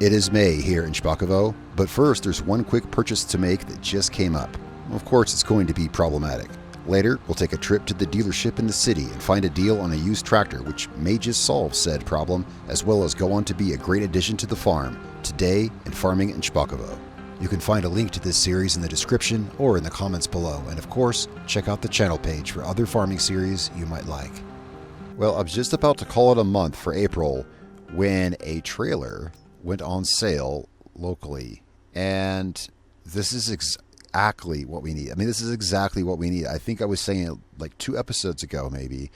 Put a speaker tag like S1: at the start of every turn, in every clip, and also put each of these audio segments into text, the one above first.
S1: It is May here in Szpakowo, but first there's one quick purchase to make that just came up. Of course, it's going to be problematic. Later, we'll take a trip to the dealership in the city and find a deal on a used tractor which may just solve said problem, as well as go on to be a great addition to the farm, today in farming in Szpakowo. You can find a link to this series in the description or in the comments below, and of course, check out the channel page for other farming series you might like. Well, I was just about to call it a month for April when a trailer went on sale locally, and this is exactly what we need. I mean, this is exactly what we need. I think I was saying it like 2 episodes ago maybe,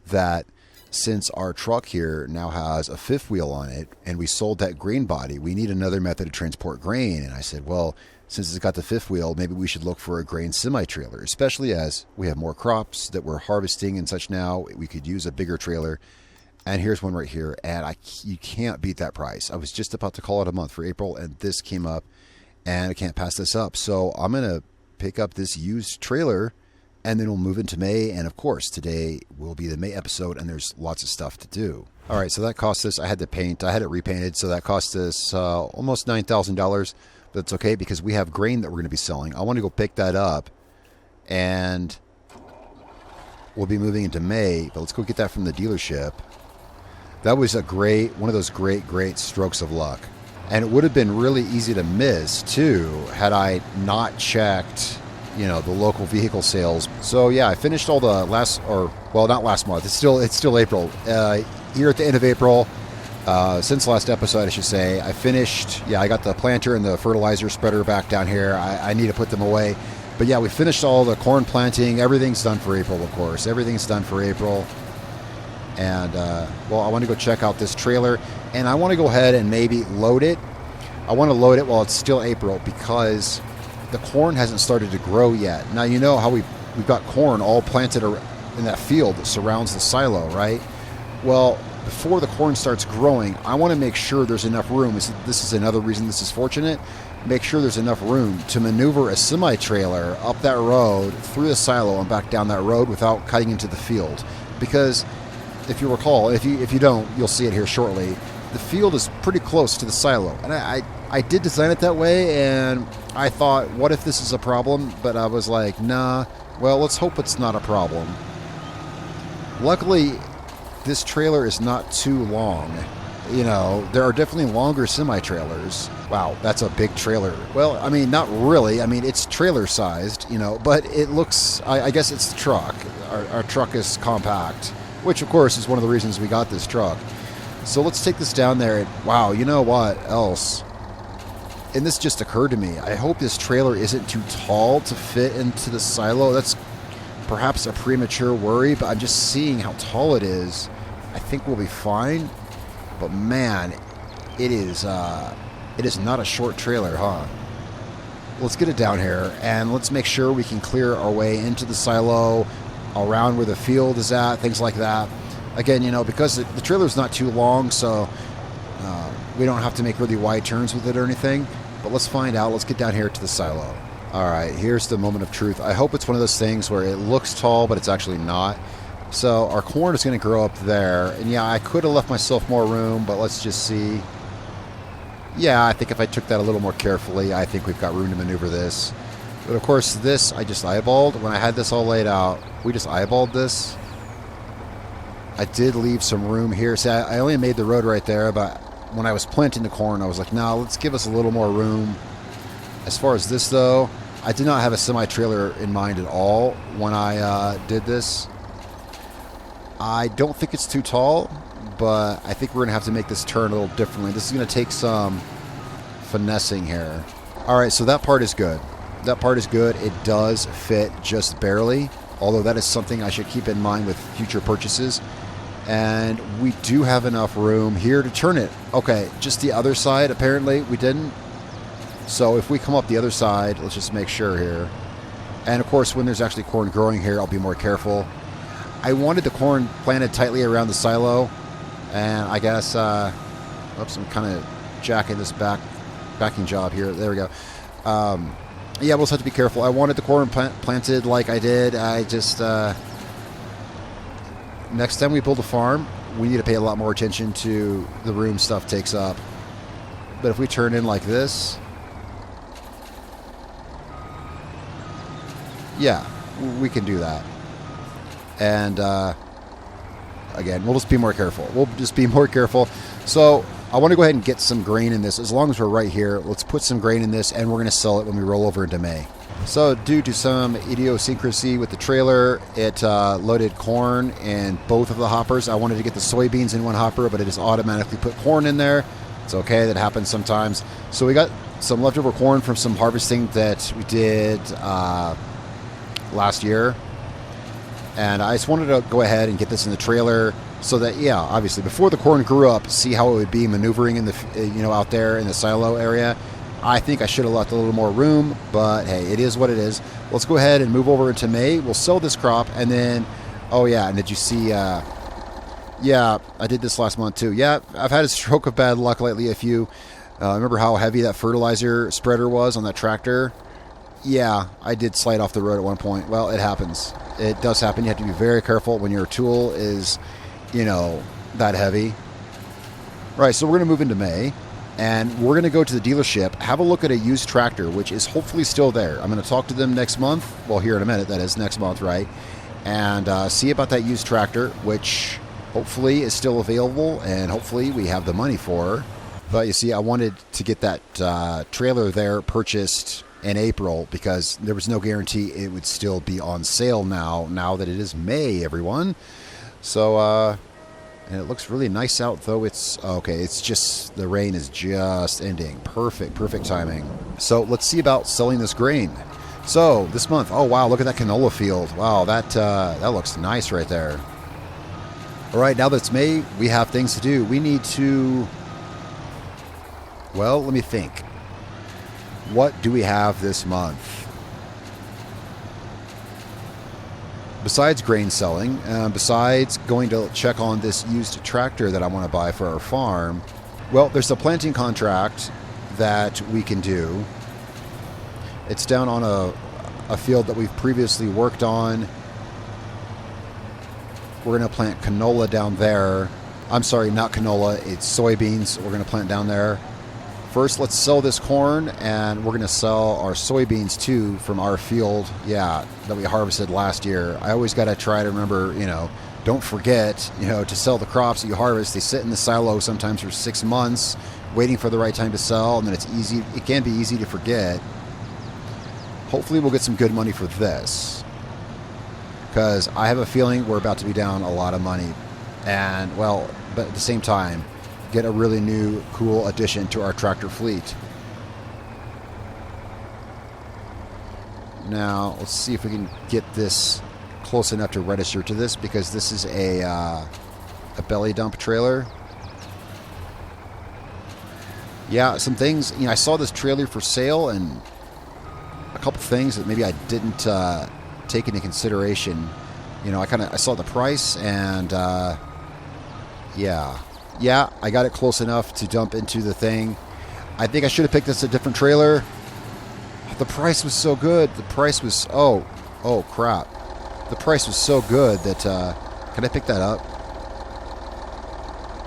S1: that since our truck here now has a fifth wheel on it and we sold that grain body, we need another method to transport grain. And I said, well, since it's got the fifth wheel, maybe we should look for a grain semi-trailer, especially as we have more crops that we're harvesting and such now. We could use a bigger trailer. And here's one right here, and you can't beat that price. I was just about to call it a month for April, and this came up, and I can't pass this up. So I'm going to pick up this used trailer, and then we'll move into May. And, of course, today will be the May episode, and there's lots of stuff to do. All right, so that cost us, I had it repainted, so that cost us almost $9,000. But it's okay because we have grain that we're going to be selling. I want to go pick that up, and we'll be moving into May, but let's go get that from the dealership. That was one of those great strokes of luck. And it would have been really easy to miss, too, had I not checked, the local vehicle sales. So, yeah, I finished all the not last month. It's still April. Here at the end of April, since last episode, I should say, I finished, I got the planter and the fertilizer spreader back down here. I need to put them away. But, yeah, we finished all the corn planting. Everything's done for April, of course. Everything's done for April. And, I want to go check out this trailer, and I want to go ahead and maybe load it. I want to load it while it's still April because the corn hasn't started to grow yet. Now, you know how we've got corn all planted in that field that surrounds the silo, right? Well, before the corn starts growing, I want to make sure there's enough room. This is another reason this is fortunate. Make sure there's enough room to maneuver a semi-trailer up that road, through the silo, and back down that road without cutting into the field. Because if you recall, if you don't, you'll see it here shortly. The field is pretty close to the silo, and I did design it that way, and I thought, what if this is a problem? But I was like, nah, well, let's hope it's not a problem. Luckily, this trailer is not too long. There are definitely longer semi-trailers. Wow, that's a big trailer. Well, I mean, not really. I mean, it's trailer-sized, but it looks, I guess it's the truck. Our truck is compact, which, of course, is one of the reasons we got this truck. So let's take this down there. Wow, you know what else? And this just occurred to me. I hope this trailer isn't too tall to fit into the silo. That's perhaps a premature worry, but I'm just seeing how tall it is. I think we'll be fine. But, man, it is not a short trailer, huh? Let's get it down here, and let's make sure we can clear our way into the silo, around where the field is at, things like that. Again, because the trailer's not too long, so we don't have to make really wide turns with it or anything. But let's find out. Let's get down here to the silo. All right, here's the moment of truth. I hope it's one of those things where it looks tall, but it's actually not. So our corn is going to grow up there. And, yeah, I could have left myself more room, but let's just see. Yeah, I think if I took that a little more carefully, I think we've got room to maneuver this. But, of course, this I just eyeballed. When I had this all laid out, we just eyeballed this. I did leave some room here. See, I only made the road right there, but when I was planting the corn, I was like, no, let's give us a little more room. As far as this, though, I did not have a semi-trailer in mind at all when I did this. I don't think it's too tall, but I think we're going to have to make this turn a little differently. This is going to take some finessing here. All right, so that part is good. That part is good. It does fit just barely, although that is something I should keep in mind with future purchases. And we do have enough room here to turn it. Okay, just the other side, apparently we didn't. So if we come up the other side, let's just make sure here. And, of course, when there's actually corn growing here, I'll be more careful. I wanted the corn planted tightly around the silo, and I guess, oops, I'm kind of jacking this backing job here. There we go. Yeah, we'll just have to be careful. I wanted the corn planted like I did. I just, next time we build a farm, we need to pay a lot more attention to the room stuff takes up. but if we turn in like this, yeah, we can do that. And again, we'll just be more careful. We'll just be more careful. So I want to go ahead and get some grain in this. As long as we're right here, let's put some grain in this, and we're going to sell it when we roll over into May. So due to some idiosyncrasy with the trailer, it loaded corn in both of the hoppers. I wanted to get the soybeans in one hopper, but it just automatically put corn in there. It's okay, that happens sometimes. So we got some leftover corn from some harvesting that we did last year. And I just wanted to go ahead and get this in the trailer so that, yeah, obviously before the corn grew up, see how it would be maneuvering in the, out there in the silo area. I think I should have left a little more room, but hey, it is what it is. Let's go ahead and move over into May. We'll sell this crop, and then, oh yeah, and did you see, yeah, I did this last month too. Yeah, I've had a stroke of bad luck lately. If you remember how heavy that fertilizer spreader was on that tractor, yeah, I did slide off the road at one point. Well, it happens. It does happen. You have to be very careful when your tool is, that heavy. Right, so we're going to move into May. And we're going to go to the dealership, have a look at a used tractor, which is hopefully still there. I'm going to talk to them next month. Well, here in a minute, that is, next month, right? And see about that used tractor, which hopefully is still available, and hopefully we have the money for. But you see, I wanted to get that trailer there purchased in April because there was no guarantee it would still be on sale now that it is May, everyone. So, and it looks really nice out, though. It's okay. It's just the rain is just ending. Perfect timing. So let's see about selling this grain. So this month, oh wow, look at that canola field. Wow, that looks nice right there. All right, now that it's May, we have things to do. We need to. Well, let me think. What do we have this month? Besides grain selling, besides going to check on this used tractor that I want to buy for our farm, well, there's a planting contract that we can do. It's down on a field that we've previously worked on. We're going to plant canola down there. I'm sorry, not canola, it's soybeans we're going to plant down there. First, let's sell this corn, and we're going to sell our soybeans too from our field, yeah, that we harvested last year. I always got to try to remember, don't forget, to sell the crops that you harvest. They sit in the silo sometimes for 6 months, waiting for the right time to sell, and then it can be easy to forget. Hopefully we'll get some good money for this, because I have a feeling we're about to be down a lot of money, and, well, but at the same time, get a really new, cool addition to our tractor fleet. Now, let's see if we can get this close enough to register to this, because this is a belly dump trailer. Yeah, some things, I saw this trailer for sale, and a couple things that maybe I didn't take into consideration. I saw the price, and yeah, I got it close enough to dump into the thing. I think I should have picked this a different trailer. The price was so good. The price was, oh crap. The price was so good that, can I pick that up?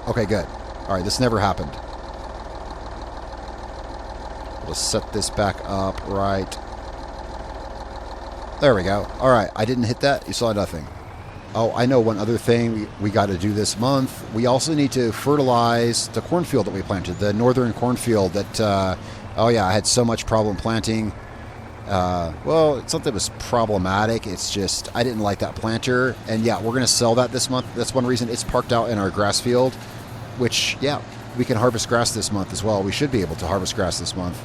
S1: Okay, good. All right, this never happened. We'll set this back up right. There we go. All right, I didn't hit that. You saw nothing. Oh, I know one other thing we got to do this month. We also need to fertilize the cornfield that we planted, the northern cornfield that, oh yeah, I had so much problem planting. Well, it's not that it was problematic. It's just I didn't like that planter. And yeah, we're going to sell that this month. That's one reason it's parked out in our grass field, which, yeah, we can harvest grass this month as well. We should be able to harvest grass this month.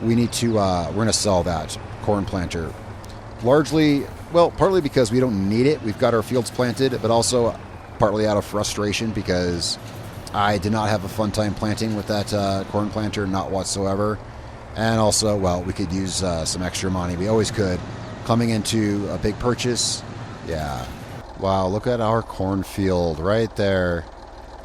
S1: We need to, we're going to sell that corn planter. Largely, well, partly because we don't need it. We've got our fields planted, but also partly out of frustration because I did not have a fun time planting with that corn planter, not whatsoever. And also, well, we could use some extra money. We always could. Coming into a big purchase, yeah. Wow, look at our cornfield right there.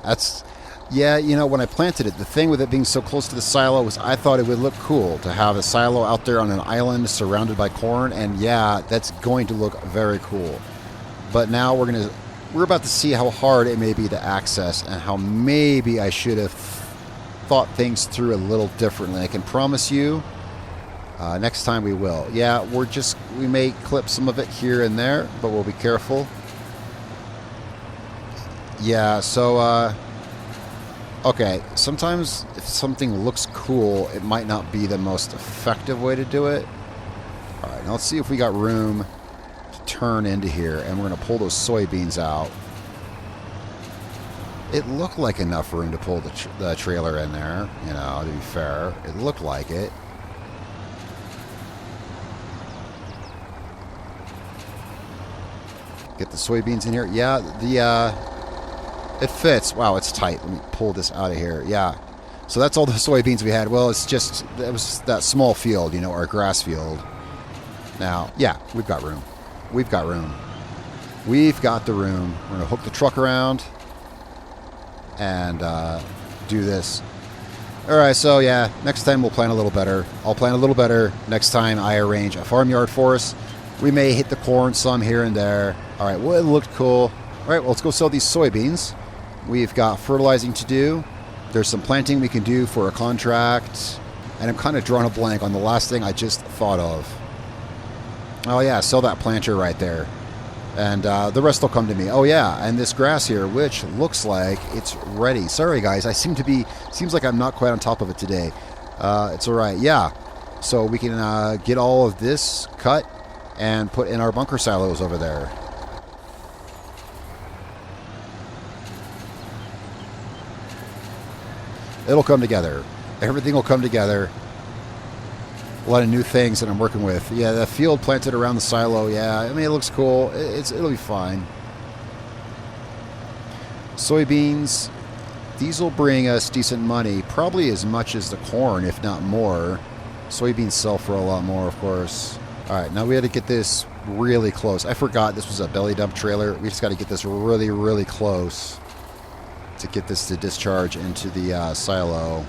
S1: That's, yeah, when I planted it, the thing with it being so close to the silo was I thought it would look cool to have a silo out there on an island surrounded by corn, and yeah, that's going to look very cool. But now we're about to see how hard it may be to access and how maybe I should have thought things through a little differently. I can promise you, next time we will. Yeah, we may clip some of it here and there, but we'll be careful. Yeah, so, okay, sometimes if something looks cool, it might not be the most effective way to do it. All right, now let's see if we got room to turn into here, and we're going to pull those soybeans out. It looked like enough room to pull the trailer in there, you know, to be fair. It looked like it. Get the soybeans in here. Yeah, it fits. Wow, it's tight. Let me pull this out of here. Yeah. So that's all the soybeans we had. Well, it was that small field, you know, our grass field. Now, yeah, we've got room. We've got room. We've got the room. We're going to hook the truck around and do this. All right, so yeah, next time we'll plan a little better. I'll plan a little better next time I arrange a farmyard for us. We may hit the corn some here and there. All right, well, it looked cool. All right, well, let's go sell these soybeans. We've got fertilizing to do. There's some planting we can do for a contract. And I'm kind of drawing a blank on the last thing I just thought of. Oh, yeah, sell that planter right there. And the rest will come to me. Oh, yeah, and this grass here, which looks like it's ready. Sorry, guys, seems like I'm not quite on top of it today. It's all right, yeah. So we can get all of this cut and put in our bunker silos over there. It'll come together. Everything will come together. A lot of new things that I'm working with. Yeah, the field planted around the silo. Yeah, I mean, it looks cool. It'll be fine. Soybeans, these will bring us decent money. Probably as much as the corn, if not more. Soybeans sell for a lot more, of course. All right, now we had to get this really close. I forgot this was a belly dump trailer. We just got to get this really, really close to get this to discharge into the silo.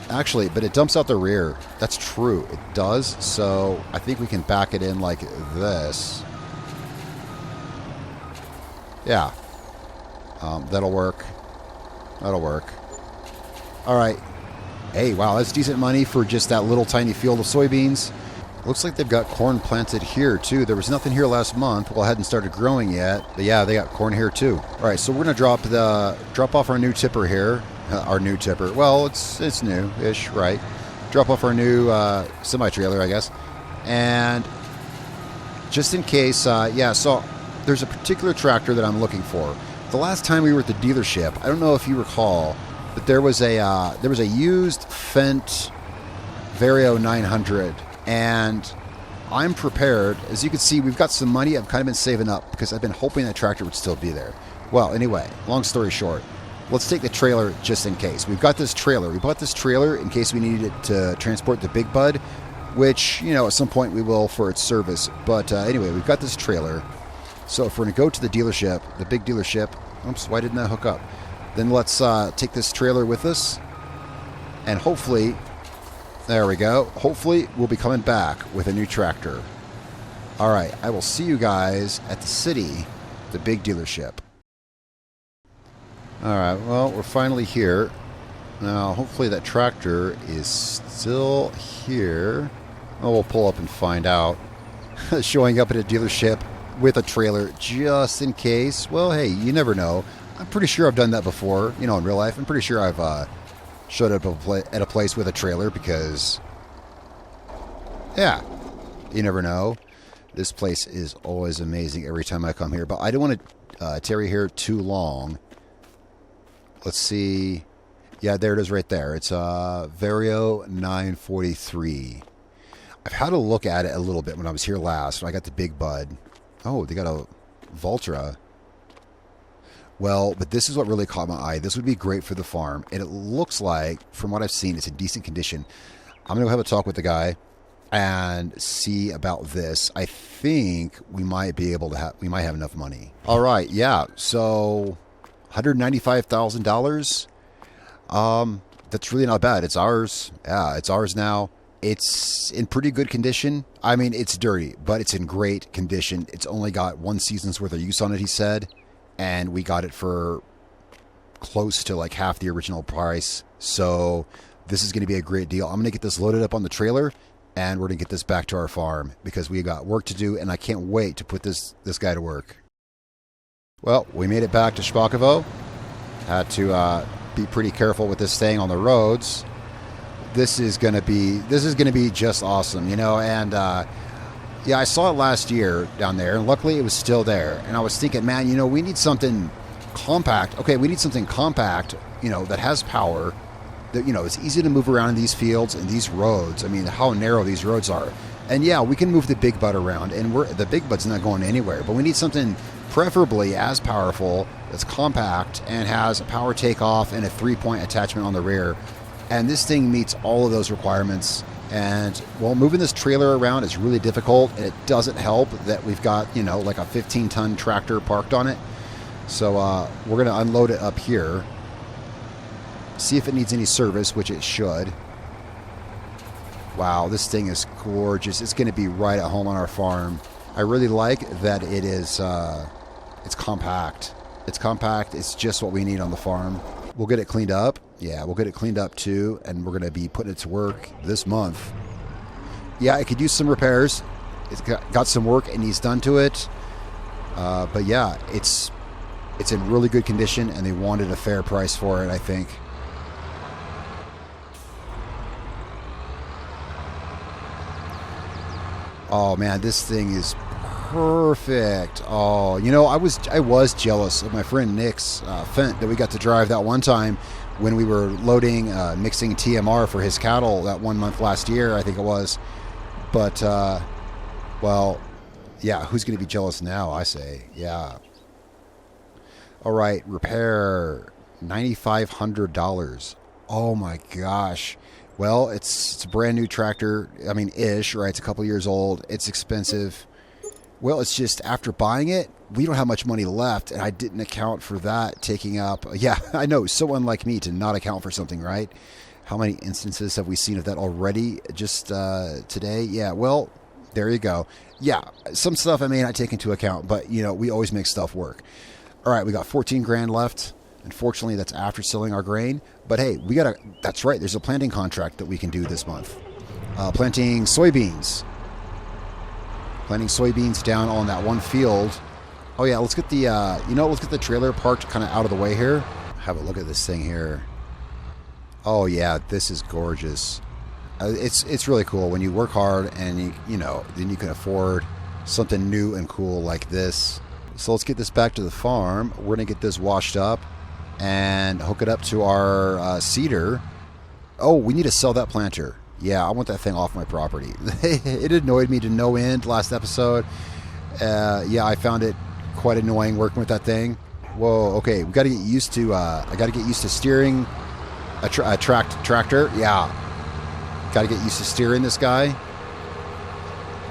S1: Actually, but it dumps out the rear. That's true. It does. So I think we can back it in like this. Yeah. That'll work. That'll work. All right. Hey, wow, that's decent money for just that little tiny field of soybeans. Looks like they've got corn planted here, too. There was nothing here last month. Well, it hadn't started growing yet. But yeah, they got corn here, too. All right, so we're going to drop off our new tipper here. Our new tipper. Well, it's new-ish, right? Drop off our new semi-trailer, I guess. And just in case, yeah, so there's a particular tractor that I'm looking for. The last time we were at the dealership, I don't know if you recall, but there was a used Fendt Vario 900. And I'm prepared. As you can see, we've got some money. I've kind of been saving up because I've been hoping that tractor would still be there. Well, anyway, long story short, let's take the trailer just in case. We've got this trailer. We bought this trailer in case we needed it to transport the Big Bud, which, you know, at some point we will for its service. But anyway, we've got this trailer. So if we're going to go to the dealership, the big dealership, oops, why didn't that hook up? Then let's take this trailer with us. And hopefully, there we go. Hopefully, we'll be coming back with a new tractor. All right, I will see you guys at the city, the big dealership. All right, well, we're finally here. Now, hopefully that tractor is still here. Oh, we'll pull up and find out. Showing up at a dealership with a trailer just in case. Well, hey, you never know. I'm pretty sure I've done that before, you know, in real life. I'm pretty sure I've showed up at a place with a trailer because, yeah, you never know. This place is always amazing every time I come here. But I don't want to tarry here too long. Let's see. Yeah, there it is right there. It's Vario 943. I've had a look at it a little bit when I was here last. When I got the Big Bud. Oh, they got a Valtra. Well, but this is what really caught my eye. This would be great for the farm. And it looks like, from what I've seen, it's in decent condition. I'm going to have a talk with the guy and see about this. I think we might be able to we might have enough money. All right, yeah. So $195,000. That's really not bad. It's ours. Yeah, it's ours now. It's in pretty good condition. I mean, it's dirty, but it's in great condition. It's only got 1 season's worth of use on it, he said. and we got it for close to like half the original price. So this is going to be a great deal. I'm going to get this loaded up on the trailer, and we're going to get this back to our farm because we got work to do, and I can't wait to put this guy to work. Well, we made it back to Szpakowo. Had to be pretty careful with this thing on the roads. This is going to be just awesome, you know. And yeah, I saw it last year down there, and luckily it was still there. And I was thinking, man, you know, we need something compact. Okay, we need something compact, you know, that has power. That, you know, it's easy to move around in these fields and these roads. I mean, how narrow these roads are. And yeah, we can move the big bud around, and the big bud's not going anywhere. But we need something preferably as powerful, that's compact, and has a power takeoff and a 3-point attachment on the rear. And this thing meets all of those requirements. And well, moving this trailer around is really difficult, and it doesn't help that we've got, you know, like a 15-ton tractor parked on it. So we're going to unload it up here. See if it needs any service, which it should. Wow, this thing is gorgeous. It's going to be right at home on our farm. I really like that it is, it's compact. It's compact. It's just what we need on the farm. We'll get it cleaned up. Yeah, we'll get it cleaned up too, and we're going to be putting it to work this month. Yeah, it could use some repairs. It's got some work it needs done to it. But yeah, it's in really good condition, and they wanted a fair price for it, I think. Oh man, this thing is perfect. Oh, you know, I was jealous of my friend Nick's Fent that we got to drive that one time when we were loading, mixing TMR for his cattle that 1 month last year, I think it was. But, well, yeah, who's going to be jealous now, I say. Yeah. All right, repair, $9,500. Oh my gosh. Well, it's a brand new tractor. I mean, ish, right? It's a couple years old. It's expensive. Well, it's just after buying it, we don't have much money left, and I didn't account for that taking up. Yeah, I know. So unlike me to not account for something, right? How many instances have we seen of that already just today? Yeah, well, there you go. Yeah, some stuff I may not take into account, but, you know, we always make stuff work. All right, we got 14 grand left. Unfortunately, that's after selling our grain. But hey, that's right, there's a planting contract that we can do this month. Planting soybeans. Planting soybeans down on that one field. Oh yeah, let's get the, let's get the trailer parked kind of out of the way here. Have a look at this thing here. Oh yeah, this is gorgeous. It's really cool when you work hard and then you can afford something new and cool like this. So let's get this back to the farm. We're gonna get this washed up and hook it up to our seeder. Oh, we need to sell that planter. Yeah, I want that thing off my property. It annoyed me to no end last episode. Yeah, I found it quite annoying working with that thing. Whoa, okay, we got to get used to. I got to get used to steering a tractor. Yeah, got to get used to steering this guy.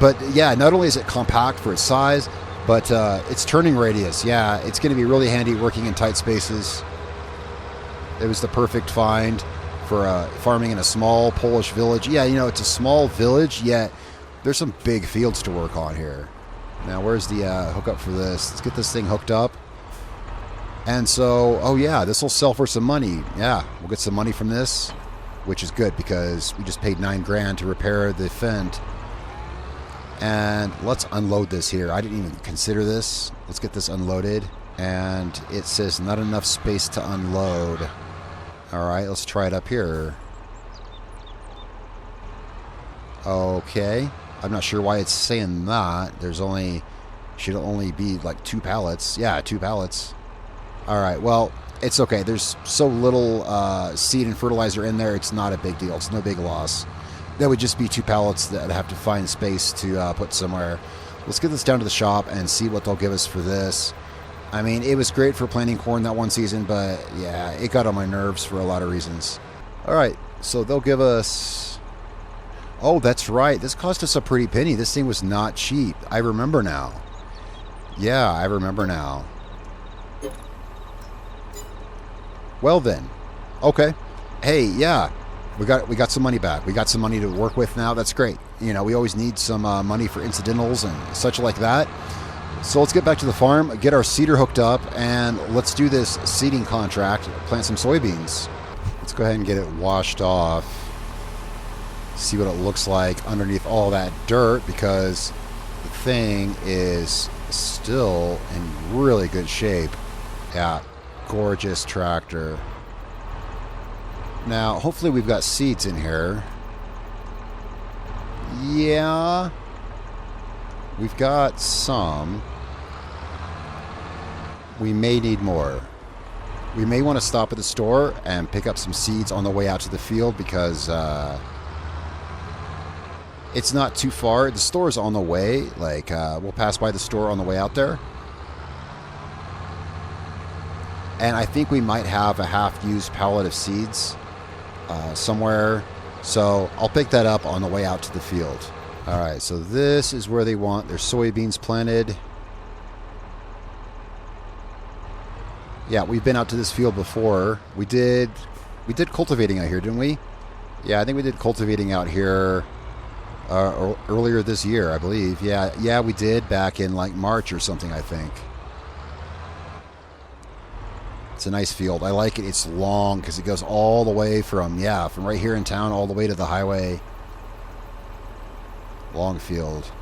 S1: But yeah, not only is it compact for its size, but its turning radius. Yeah, it's going to be really handy working in tight spaces. It was the perfect find for farming in a small Polish village. Yeah, it's a small village, yet there's some big fields to work on here. Now, where's the hookup for this? Let's get this thing hooked up. And so, oh yeah, this will sell for some money. Yeah, we'll get some money from this, which is good because we just paid 9 grand to repair the fend. And let's unload this here. I didn't even consider this. Let's get this unloaded. And it says not enough space to unload. All right, let's try it up here. Okay. I'm not sure why it's saying that. Should only be like 2 pallets. Yeah, 2 pallets. All right, well, it's okay. There's so little seed and fertilizer in there, it's not a big deal. It's no big loss. That would just be 2 pallets that I'd have to find space to put somewhere. Let's get this down to the shop and see what they'll give us for this. I mean, it was great for planting corn that one season, but yeah, it got on my nerves for a lot of reasons. All right, so they'll give us... Oh, that's right. This cost us a pretty penny. This thing was not cheap. I remember now. Yeah, I remember now. Well then. Okay. Hey, yeah. We got some money back. We got some money to work with now. That's great. We always need some money for incidentals and such like that. So let's get back to the farm, get our seeder hooked up, and let's do this seeding contract, plant some soybeans. Let's go ahead and get it washed off, see what it looks like underneath all that dirt, because the thing is still in really good shape. Yeah, gorgeous tractor. Now, hopefully we've got seeds in here. Yeah, we've got some. We may need more. We may want to stop at the store and pick up some seeds on the way out to the field, because it's not too far. The store's on the way. Like, we'll pass by the store on the way out there. And I think we might have a half-used pallet of seeds somewhere. So I'll pick that up on the way out to the field. All right, so this is where they want their soybeans planted. Yeah, we've been out to this field before. We did cultivating out here, didn't we? Yeah, I think we did cultivating out here earlier this year, I believe. Yeah, we did back in like March or something, I think. It's a nice field. I like it. It's long because it goes all the way from right here in town all the way to the highway. Long field.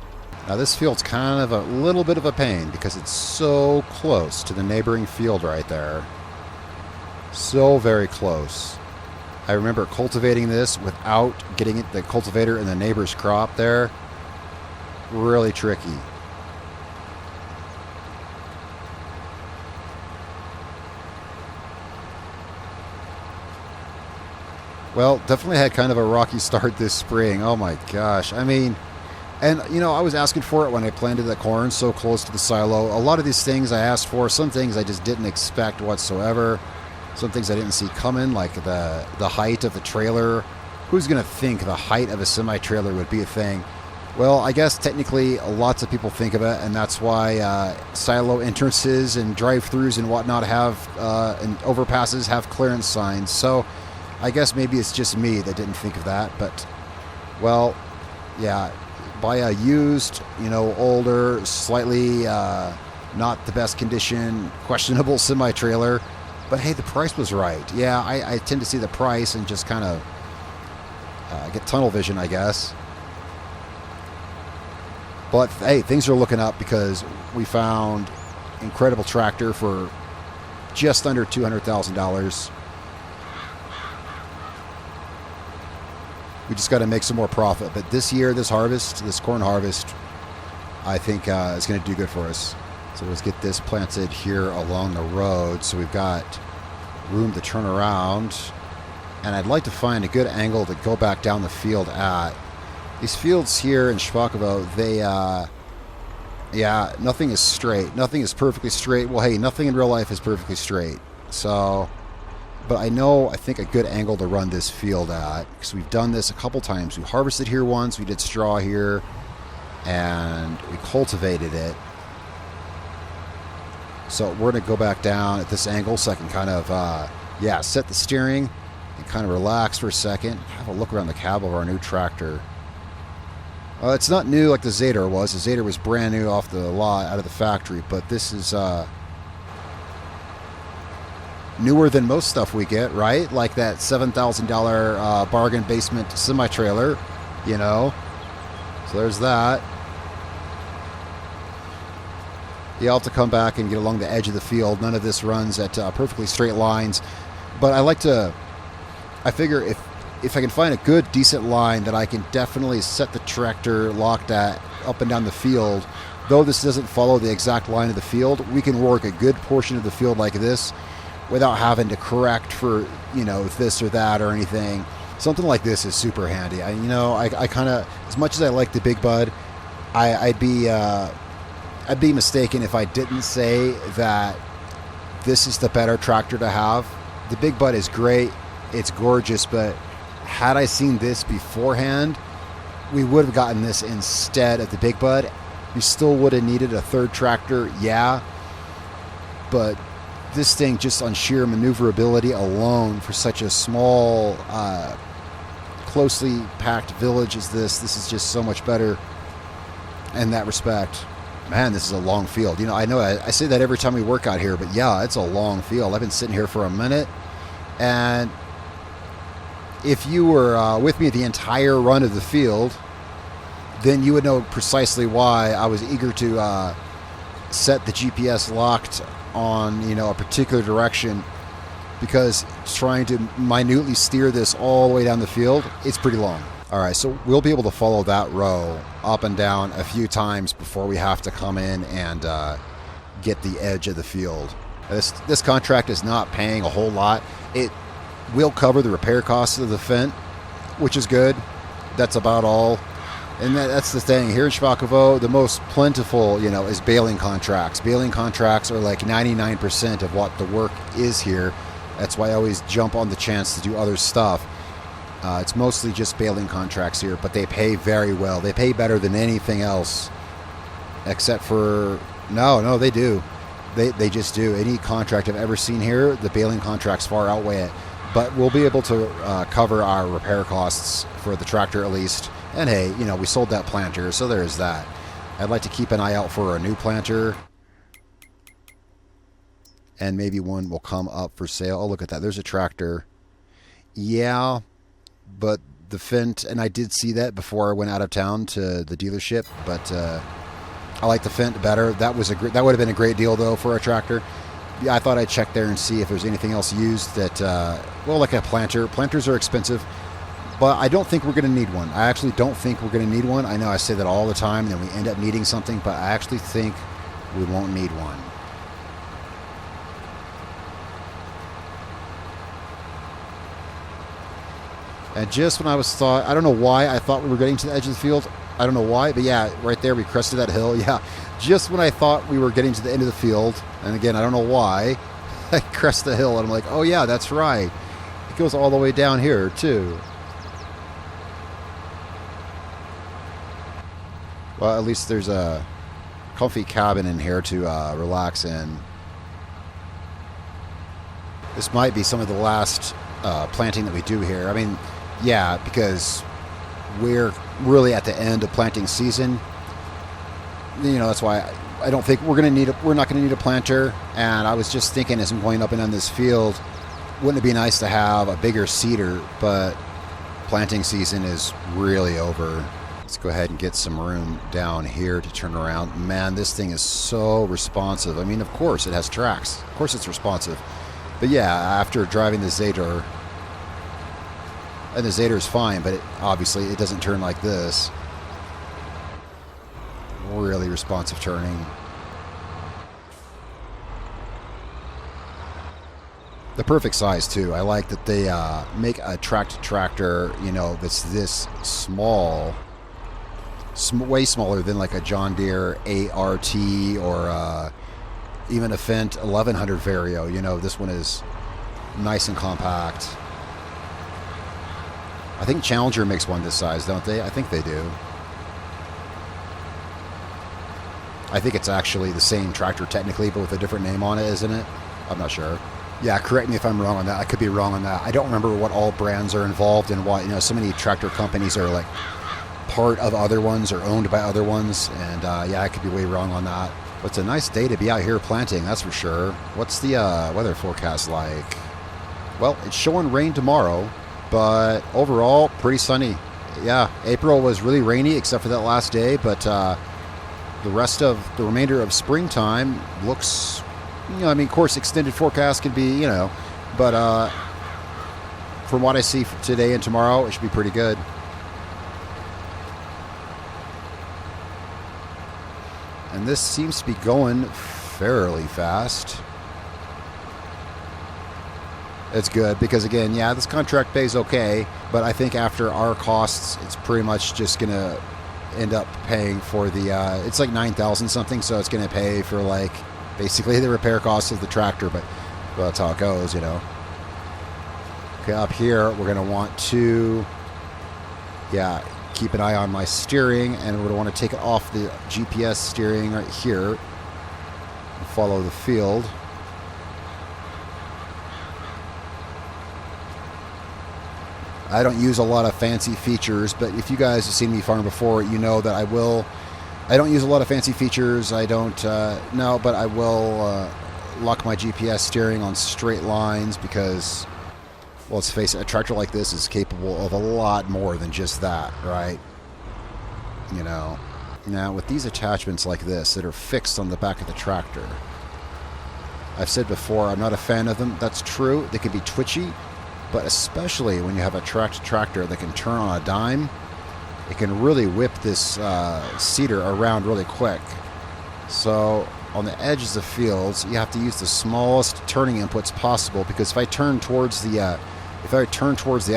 S1: Now this field's kind of a little bit of a pain because it's so close to the neighboring field right there. So very close. I remember cultivating this without getting the cultivator in the neighbor's crop there. Really tricky. Well, definitely had kind of a rocky start this spring. Oh my gosh. I mean, and you know, I was asking for it when I planted the corn so close to the silo. A lot of these things I asked for, some things I just didn't expect whatsoever. Some things I didn't see coming, like the height of the trailer. Who's going to think the height of a semi-trailer would be a thing? Well, I guess technically lots of people think of it, and that's why silo entrances and drive-thrus and whatnot have, and overpasses have clearance signs. So I guess maybe it's just me that didn't think of that, but, well, yeah, buy a used, older, slightly not the best condition, questionable semi-trailer, but hey, the price was right. Yeah, I tend to see the price and just kind of get tunnel vision, I guess. But hey, things are looking up because we found incredible tractor for just under $200,000. We just got to make some more profit. But this year, this corn harvest, I think is going to do good for us. So let's get this planted here along the road so we've got room to turn around. And I'd like to find a good angle to go back down the field at. These fields here in Szpakowo, nothing is straight. Nothing is perfectly straight. Well, hey, nothing in real life is perfectly straight. So, but I think a good angle to run this field at, because we've done this a couple times. We harvested here once, we did straw here, and we cultivated it. So we're going to go back down at this angle so I can kind of, set the steering and kind of relax for a second. Have a look around the cab of our new tractor. It's not new like the Zader was. The Zader was brand new off the lot, out of the factory, but this is newer than most stuff we get, right? Like that $7,000 bargain basement semi-trailer, So there's that. You have to come back and get along the edge of the field. None of this runs at perfectly straight lines. But I figure if I can find a good, decent line that I can definitely set the tractor locked at up and down the field, though this doesn't follow the exact line of the field, we can work a good portion of the field like this without having to correct for, this or that or anything. Something like this is super handy. I kind of, as much as I like the Big Bud, I'd be mistaken if I didn't say that this is the better tractor to have. The Big Bud is great. It's gorgeous, but had I seen this beforehand, we would have gotten this instead of the Big Bud. We still would have needed a third tractor, but this thing, just on sheer maneuverability alone for such a small, closely packed village as this is just so much better in that respect. Man, this is a long field. You know I say that every time we work out here, but yeah, it's a long field. I've been sitting here for a minute, and if you were with me the entire run of the field, then you would know precisely why I was eager to set the GPS locked on, a particular direction, because trying to minutely steer this all the way down the field, it's pretty long. All right, so we'll be able to follow that row up and down a few times before we have to come in and get the edge of the field. This contract is not paying a whole lot. It will cover the repair costs of the Fendt, which is good. That's about all. And that's the thing. Here in Szpakowo, the most plentiful, is baling contracts. Baling contracts are like 99% of what the work is here. That's why I always jump on the chance to do other stuff. It's mostly just baling contracts here, but they pay very well. They pay better than anything else, except for... No, they do. They just do. Any contract I've ever seen here, the baling contracts far outweigh it. But we'll be able to cover our repair costs for the tractor at least. And hey, we sold that planter, so there's that. I'd like to keep an eye out for a new planter. And maybe one will come up for sale. Oh, look at that. There's a tractor. Yeah, but the Fendt, and I did see that before I went out of town to the dealership, but I like the Fendt better. That would have been a great deal, though, for a tractor. Yeah, I thought I'd check there and see if there's anything else used that, like a planter. Planters are expensive, but I don't think we're going to need one. I actually don't think we're going to need one. I know I say that all the time, and then we end up needing something, but I actually think we won't need one. And just when I don't know why I thought we were getting to the edge of the field. I don't know why, but yeah, right there we crested that hill. Yeah, just when I thought we were getting to the end of the field, and again, I don't know why, I crest the hill, and I'm like, oh yeah, that's right. It goes all the way down here, too. Well, at least there's a comfy cabin in here to relax in. This might be some of the last planting that we do here. I mean, yeah, because we're really at the end of planting season. That's why I don't think we're not going to need a planter. And I was just thinking, as I'm going up and down this field, wouldn't it be nice to have a bigger seeder? But planting season is really over. Let's go ahead and get some room down here to turn around. Man, this thing is so responsive. I mean, of course it has tracks. Of course it's responsive. But yeah, after driving the Zador, and the Zador is fine, but obviously it doesn't turn like this. Really responsive turning. The perfect size too. I like that they make a tractor, that's this small, way smaller than like a John Deere ART or even a Fendt 1100 Vario. This one is nice and compact. I think Challenger makes one this size, don't they? I think they do. I think it's actually the same tractor technically, but with a different name on it, isn't it? I'm not sure. Yeah, correct me if I'm wrong on that. I could be wrong on that. I don't remember what all brands are involved in what. So many tractor companies are like part of other ones or owned by other ones. And yeah, I could be way wrong on that. But it's a nice day to be out here planting, that's for sure. What's the weather forecast like? Well, it's showing rain tomorrow, but overall, pretty sunny. Yeah, April was really rainy except for that last day, but the remainder of springtime looks, of course, extended forecast can be, but from what I see for today and tomorrow, it should be pretty good. And this seems to be going fairly fast. It's good because, again, yeah, this contract pays okay, but I think after our costs, it's pretty much just going to end up paying for the, it's like 9,000 something, so it's going to pay for like basically the repair costs of the tractor, but well, that's how it goes, Okay, up here, we're going to want to, keep an eye on my steering, and we're going to want to take it off the GPS steering right here and follow the field. I don't use a lot of fancy features, but if you guys have seen me farm before, you know that I will I don't use a lot of fancy features. I don't, no, but I will lock my GPS steering on straight lines because, well, let's face it, a tractor like this is capable of a lot more than just that, right? You know. Now, with these attachments like this that are fixed on the back of the tractor, I've said before, I'm not a fan of them. That's true. They can be twitchy, but especially when you have a tractor that can turn on a dime, it can really whip this seeder around really quick. So on the edges of fields, you have to use the smallest turning inputs possible, because if I turn towards the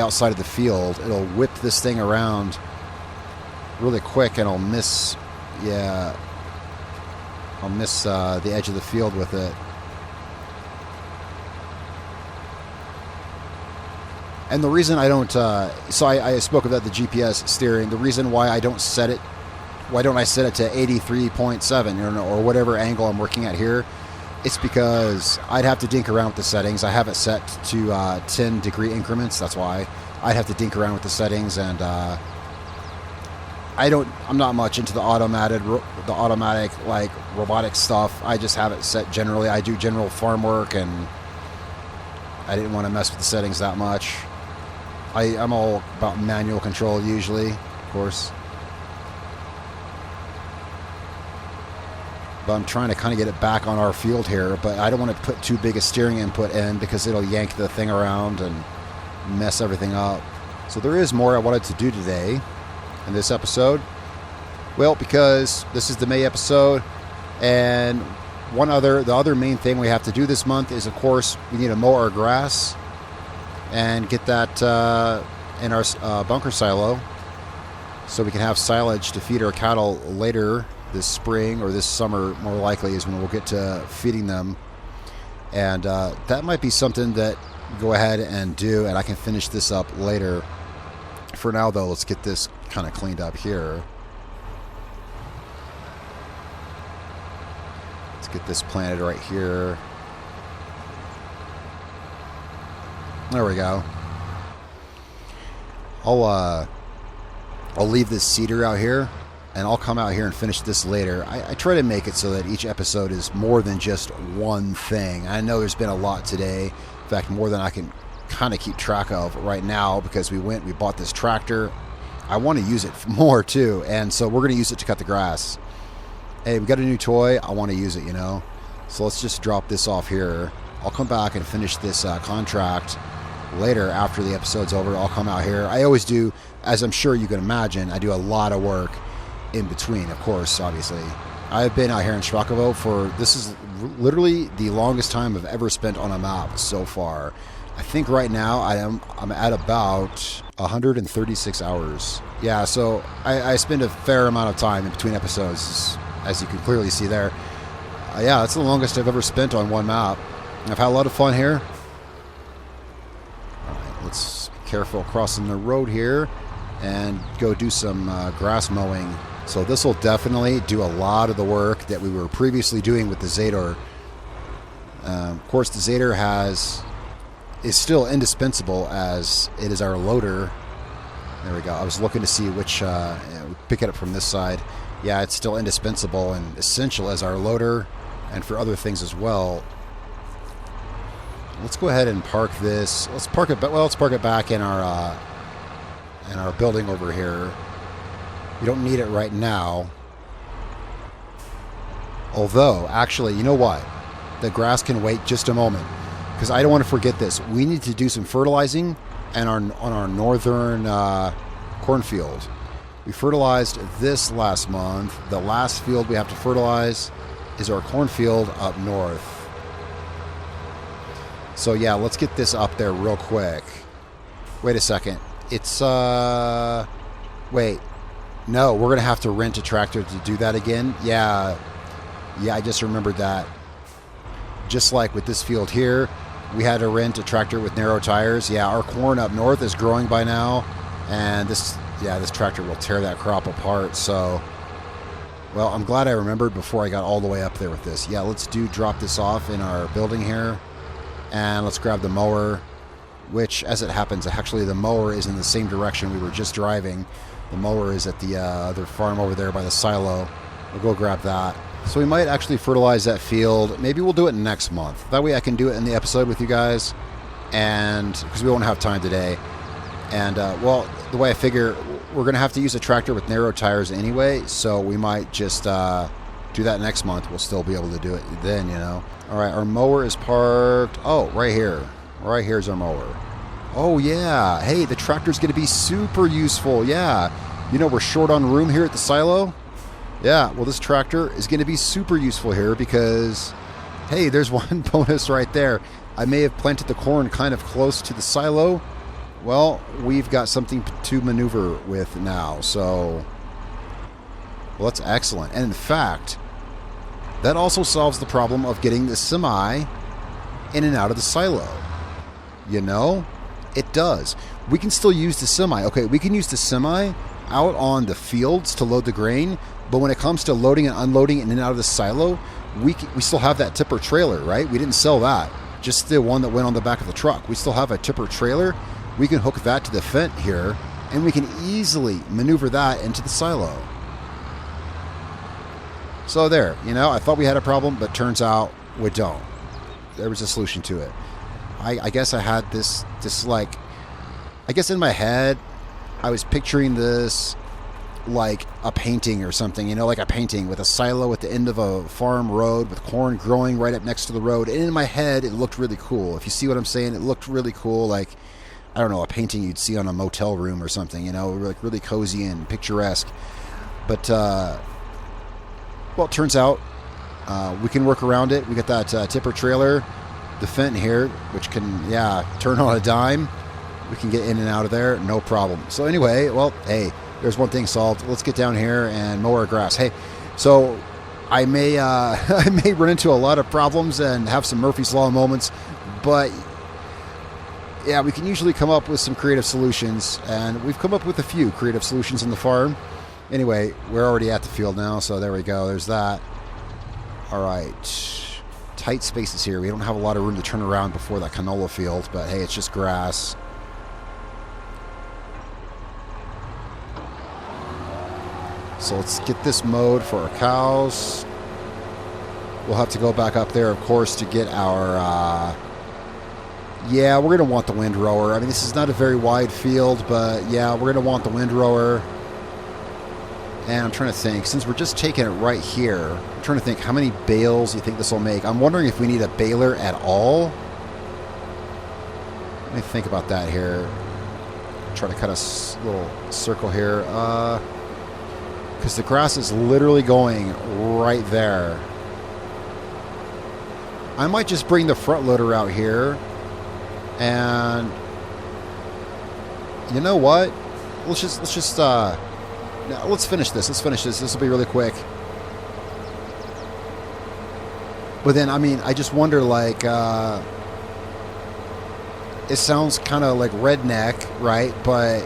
S1: outside of the field, it'll whip this thing around really quick, and I'll miss the edge of the field with it. And the reason I don't, so I spoke about the GPS steering. The reason why I don't set it, why don't I set it to 83.7 or whatever angle I'm working at here? It's because I'd have to dink around with the settings. I have it set to 10-degree increments. That's why I'd have to dink around with the settings, and I'm not much into the automatic like robotic stuff. I just have it set generally. I do general farm work, and I didn't want to mess with the settings that much. I'm all about manual control usually, of course. But I'm trying to kind of get it back on our field here, but I don't want to put too big a steering input in because it'll yank the thing around and mess everything up. So there is more I wanted to do today in this episode. Well, because this is the May episode, and the other main thing we have to do this month is, of course, we need to mow our grass and get that in our bunker silo so we can have silage to feed our cattle later this spring, or this summer more likely is when we'll get to feeding them. And that might be something that go ahead and do, and I can finish this up later. For now, though, let's get this kind of cleaned up here. Let's get this planted right here. There we go. I'll leave this seeder out here, and I'll come out here and finish this later. I try to make it so that each episode is more than just one thing. I know there's been a lot today. In fact, more than I can kind of keep track of right now, because we bought this tractor. I want to use it more too, and so we're going to use it to cut the grass. Hey, we got a new toy. I want to use it, you know. So let's just drop this off here. I'll come back and finish this contract later after the episode's over. I'll come out here. I always do, as I'm sure you can imagine, I do a lot of work in between, of course, obviously. I've been out here in Szpakowo this is literally the longest time I've ever spent on a map so far. I think right now I'm at about 136 hours. Yeah, so I spend a fair amount of time in between episodes, as you can clearly see there. Yeah, that's the longest I've ever spent on one map. I've had a lot of fun here. All right, let's be careful crossing the road here and go do some grass mowing. So this will definitely do a lot of the work that we were previously doing with the Zador. Of course, the Zador is still indispensable, as it is our loader. There we go. I was looking to see which, pick it up from this side. Yeah, it's still indispensable and essential as our loader, and for other things as well. Let's go ahead and park this. Let's park it back in our building over here. We don't need it right now. Although, actually, you know what? The grass can wait just a moment, because I don't want to forget this. We need to do some fertilizing on our northern cornfield. We fertilized this last month. The last field we have to fertilize is our cornfield up north. So yeah, let's get this up there real quick. Wait a second. It's wait. No, we're gonna have to rent a tractor to do that again. Yeah, I just remembered that. Just like with this field here, we had to rent a tractor with narrow tires. Yeah, our corn up north is growing by now, and this tractor will tear that crop apart. So, well, I'm glad I remembered before I got all the way up there with this. Yeah, let's drop this off in our building here, and let's grab the mower, which, as it happens, actually the mower is in the same direction we were just driving. The mower is at the other farm over there by the silo. We'll go grab that. So we might actually fertilize that field. Maybe we'll do it next month. That way I can do it in the episode with you guys. And because we won't have time today. And, well, the way I figure, we're going to have to use a tractor with narrow tires anyway. So we might just do that next month. We'll still be able to do it then, you know. All right, our mower is parked. Oh, right here. Right here's our mower. Oh, yeah. Hey, the tractor's going to be super useful. Yeah. You know, we're short on room here at the silo. Yeah, well, this tractor is going to be super useful here because, hey, there's one bonus right there. I may have planted the corn kind of close to the silo. Well, we've got something to maneuver with now, so, well, that's excellent. And in fact, that also solves the problem of getting the semi in and out of the silo. You know, it does. We can still use the semi. Okay, we can use the semi out on the fields to load the grain, but when it comes to loading and unloading in and out of the silo, we still have that tipper trailer, right? We didn't sell that. Just the one that went on the back of the truck. We still have a tipper trailer. We can hook that to the fence here, and we can easily maneuver that into the silo. So there, you know, I thought we had a problem, but turns out we don't. There was a solution to it. I guess I had this like, I guess in my head, I was picturing this like a painting or something, you know, like a painting with a silo at the end of a farm road with corn growing right up next to the road. And in my head, it looked really cool. If you see what I'm saying, it looked really cool. Like, I don't know, a painting you'd see on a motel room or something, you know, like really cozy and picturesque. But, well, it turns out we can work around it. We got that tipper trailer, the fence here, which can, yeah, turn on a dime. We can get in and out of there, no problem. So anyway, well, hey, there's one thing solved. Let's get down here and mow our grass. Hey, so I may I may run into a lot of problems and have some Murphy's Law moments, but yeah, we can usually come up with some creative solutions, and we've come up with a few creative solutions in the farm. Anyway, we're already at the field now, so there we go. There's that. All right. Tight spaces here. We don't have a lot of room to turn around before that canola field, but hey, it's just grass. So let's get this mowed for our cows. We'll have to go back up there, of course, to get our... yeah, we're going to want the windrower. I mean, this is not a very wide field, but yeah, we're going to want the windrower. And I'm trying to think, since we're just taking it right here, I'm trying to think how many bales you think this will make. I'm wondering if we need a baler at all. Let me think about that here. Try to cut a little circle here. Because the grass is literally going right there. I might just bring the front loader out here. And you know what? Let's finish this. This will be really quick. But then, I mean, I just wonder, like, it sounds kind of like redneck, right? But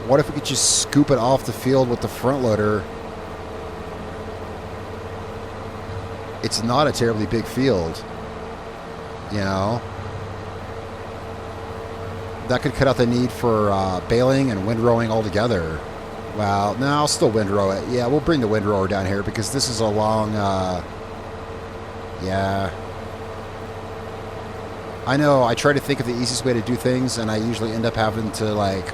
S1: what if we could just scoop it off the field with the front loader? It's not a terribly big field, you know? That could cut out the need for baling and windrowing altogether. Well, no, I'll still windrow it. Yeah, we'll bring the windrower down here because this is a long... yeah. I know, I try to think of the easiest way to do things, and I usually end up having to, like,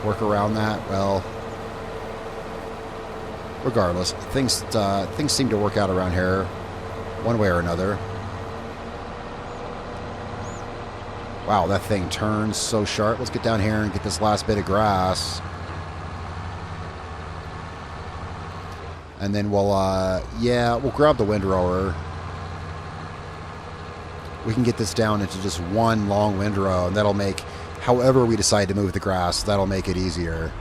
S1: work around that. Well, regardless, things seem to work out around here one way or another. Wow, that thing turns so sharp. Let's get down here and get this last bit of grass. And then we'll, yeah, we'll grab the windrower. We can get this down into just one long windrow, and that'll make, however we decide to move the grass, that'll make it easier.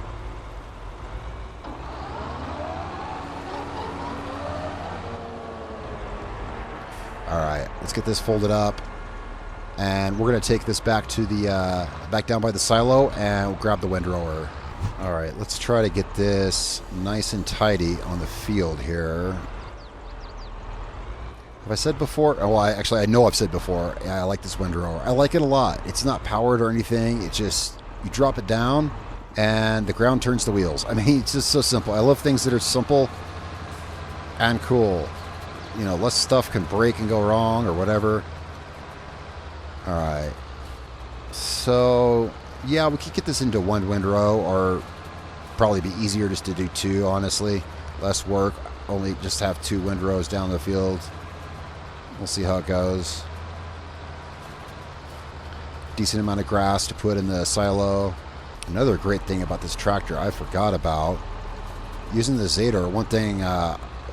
S1: All right, let's get this folded up. And we're going to take this back to the, back down by the silo, and we'll grab the windrower. All right, let's try to get this nice and tidy on the field here. Have I said before? Oh, I know I've said before. Yeah, I like this windrower. I like it a lot. It's not powered or anything. It's just, you drop it down, and the ground turns the wheels. I mean, it's just so simple. I love things that are simple and cool. You know, less stuff can break and go wrong or whatever. All right. So, yeah, we could get this into one windrow, or probably be easier just to do two, honestly. Less work. Only just have two windrows down the field. We'll see how it goes. Decent amount of grass to put in the silo. Another great thing about this tractor I forgot about, using the Zador,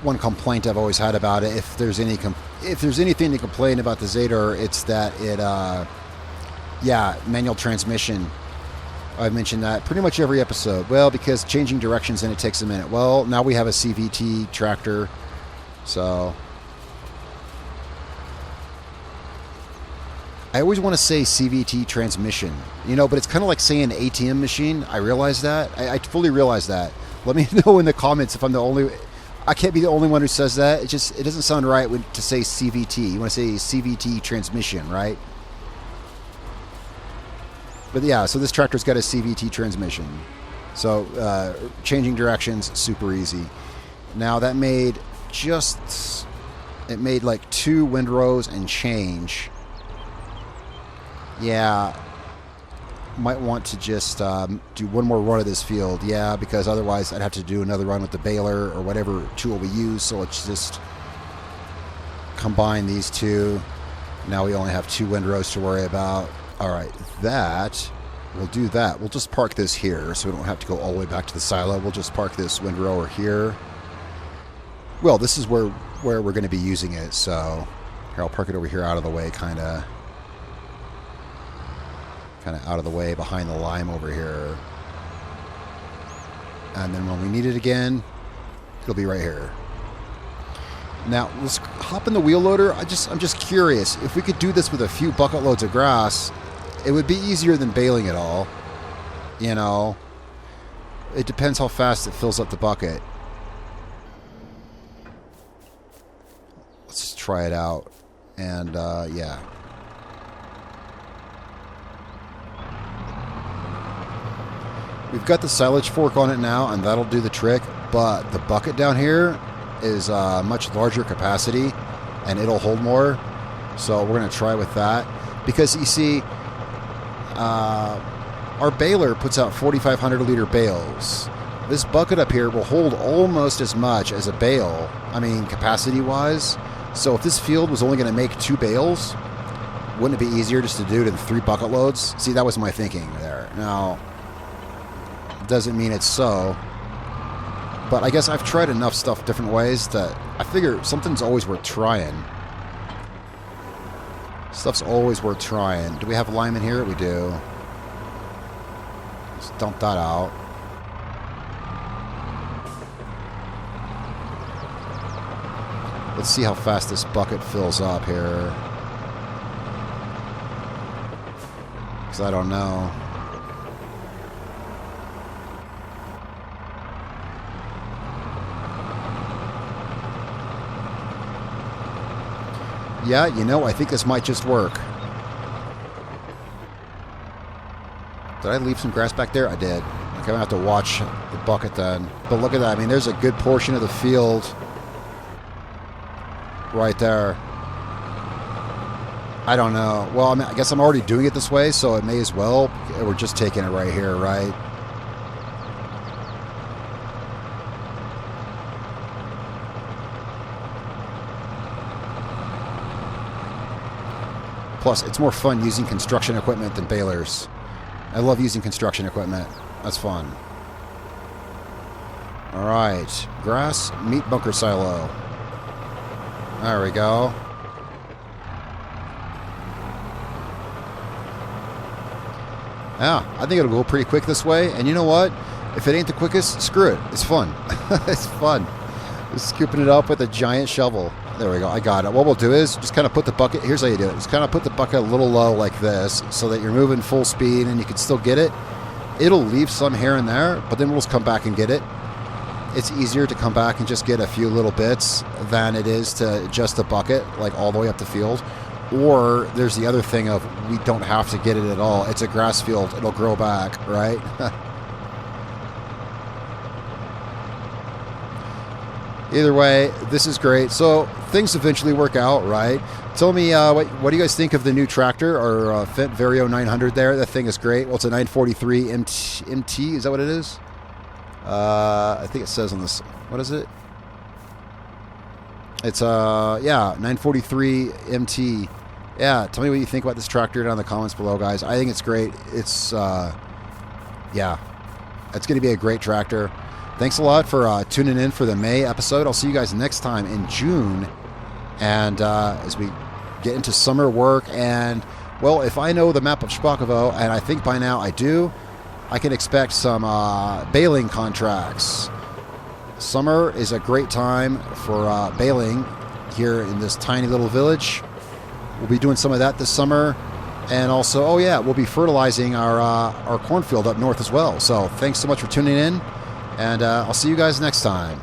S1: one complaint I've always had about it, if there's anything to complain about the Zador, it's that it, manual transmission. I've mentioned that pretty much every episode. Well, because changing directions and it takes a minute. Well, now we have a CVT tractor, so I always want to say CVT transmission, you know, but it's kind of like saying ATM machine. I realize that. I fully realize that. Let me know in the comments if I'm the only... I can't be the only one who says that. It doesn't sound right to say CVT. You want to say CVT transmission, right? But yeah, so this tractor's got a CVT transmission. So changing directions, super easy. Now that made like 2 windrows and change. Yeah, might want to just do one more run of this field. Yeah, because otherwise I'd have to do another run with the Baler or whatever tool we use. So let's just combine these two. Now we only have 2 windrows to worry about. All right, we'll do that. We'll just park this here so we don't have to go all the way back to the silo. We'll just park this windrow over here. Well, this is where we're going to be using it. So here, I'll park it over here out of the way, kind of out of the way behind the lime over here. And then when we need it again, it'll be right here. Now, let's hop in the wheel loader. I'm just curious. If we could do this with a few bucket loads of grass, it would be easier than baling it all. You know, it depends how fast it fills up the bucket. Let's just try it out. And, yeah. We've got the silage fork on it now, and that'll do the trick, but the bucket down here is much larger capacity, and it'll hold more, so we're going to try with that. Because, you see, our baler puts out 4,500 liter bales. This bucket up here will hold almost as much as a bale, I mean, capacity-wise. So if this field was only going to make 2 bales, wouldn't it be easier just to do it in 3 bucket loads? See, that was my thinking there. Now, doesn't mean it's so, but I guess I've tried enough stuff different ways that I figure something's always worth trying. Stuff's always worth trying. Do we have lime in here? We do. Let's dump that out. Let's see how fast this bucket fills up here, because I don't know. Yeah, you know, I think this might just work. Did I leave some grass back there? I did. I'm going to have to watch the bucket then. But look at that. I mean, there's a good portion of the field right there. I don't know. Well, I mean, I guess I'm already doing it this way, so it may as well. We're just taking it right here, right? Plus, it's more fun using construction equipment than balers. I love using construction equipment. That's fun. All right. Grass, meat bunker silo. There we go. Yeah, I think it'll go pretty quick this way. And you know what? If it ain't the quickest, screw it. It's fun. It's fun. Just scooping it up with a giant shovel. There we go. I got it. What we'll do is just kind of put the bucket. Here's how you do it. Just kind of put the bucket a little low like this so that you're moving full speed and you can still get it. It'll leave some here and there, but then we'll just come back and get it. It's easier to come back and just get a few little bits than it is to adjust the bucket like all the way up the field. Or there's the other thing of we don't have to get it at all. It's a grass field. It'll grow back, right? Either way, this is great. So things eventually work out, right? Tell me, what do you guys think of the new tractor, or Fendt Vario 900 there? That thing is great. Well, it's a 943 MT. Is that what it is? I think it says on this. What is it? It's, yeah, 943 MT. Yeah, tell me what you think about this tractor down in the comments below, guys. I think it's great. It's, yeah, it's going to be a great tractor. Thanks a lot for tuning in for the May episode. I'll see you guys next time in June. And as we get into summer work, and, well, if I know the map of Szpakowo, and I think by now I do, I can expect some baling contracts. Summer is a great time for baling here in this tiny little village. We'll be doing some of that this summer. And also, oh yeah, we'll be fertilizing our cornfield up north as well. So thanks so much for tuning in. And I'll see you guys next time.